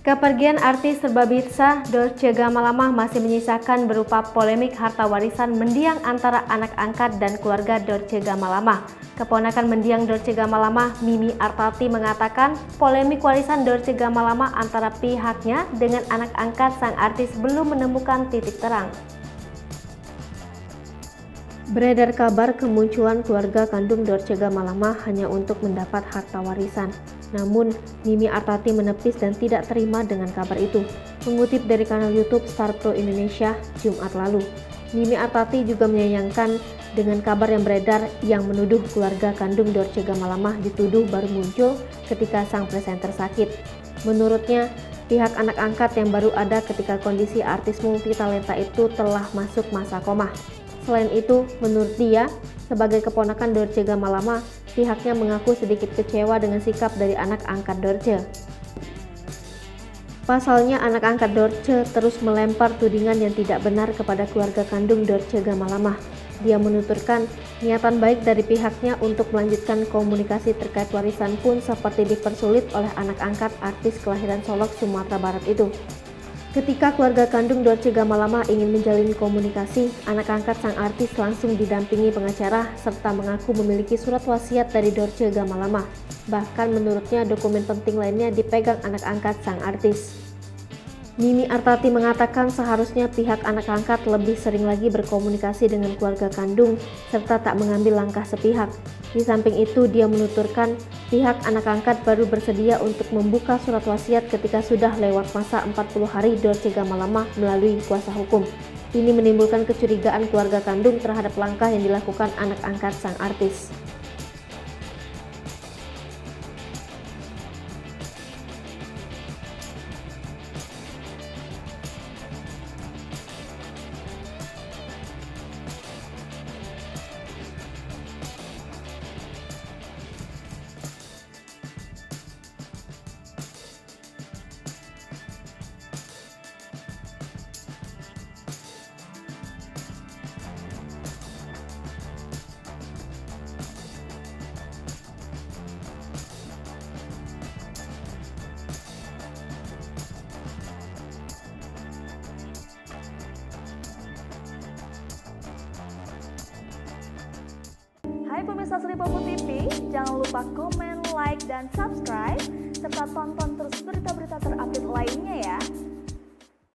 Kepergian artis Serbabitsa Dorce Gamalama masih menyisakan berupa polemik harta warisan mendiang antara anak angkat dan keluarga Dorce Gamalama. Keponakan mendiang Dorce Gamalama, Mimi Artati, mengatakan polemik warisan Dorce Gamalama antara pihaknya dengan anak angkat sang artis belum menemukan titik terang. Beredar kabar kemunculan keluarga kandung Dorce Gamalama hanya untuk mendapat harta warisan. Namun, Mimi Artati menepis dan tidak terima dengan kabar itu. Mengutip dari kanal YouTube Star Pro Indonesia Jumat lalu, Mimi Artati juga menyayangkan dengan kabar yang beredar yang menuduh keluarga kandung Dorce Gamalama dituduh baru muncul ketika sang presenter sakit. Menurutnya, pihak anak angkat yang baru ada ketika kondisi artis multitalenta itu telah masuk masa koma. Selain itu, menurut dia, sebagai keponakan Dorce Gamalama, pihaknya mengaku sedikit kecewa dengan sikap dari anak angkat Dorce. Pasalnya, anak angkat Dorce terus melempar tudingan yang tidak benar kepada keluarga kandung Dorce Gamalama. Dia menuturkan niatan baik dari pihaknya untuk melanjutkan komunikasi terkait warisan pun seperti dipersulit oleh anak angkat artis kelahiran Solok, Sumatera Barat itu. Ketika keluarga kandung Dorce Gamalama ingin menjalin komunikasi, anak angkat sang artis langsung didampingi pengacara serta mengaku memiliki surat wasiat dari Dorce Gamalama. Bahkan menurutnya dokumen penting lainnya dipegang anak angkat sang artis. Mimi Artati mengatakan seharusnya pihak anak angkat lebih sering lagi berkomunikasi dengan keluarga kandung serta tak mengambil langkah sepihak. Di samping itu, dia menuturkan pihak anak angkat baru bersedia untuk membuka surat wasiat ketika sudah lewat masa 40 hari Dorce Gamalama melalui kuasa hukum. Ini menimbulkan kecurigaan keluarga kandung terhadap langkah yang dilakukan anak angkat sang artis. Hai pemirsa Sri Popo TV, jangan lupa komen, like, dan subscribe, serta tonton terus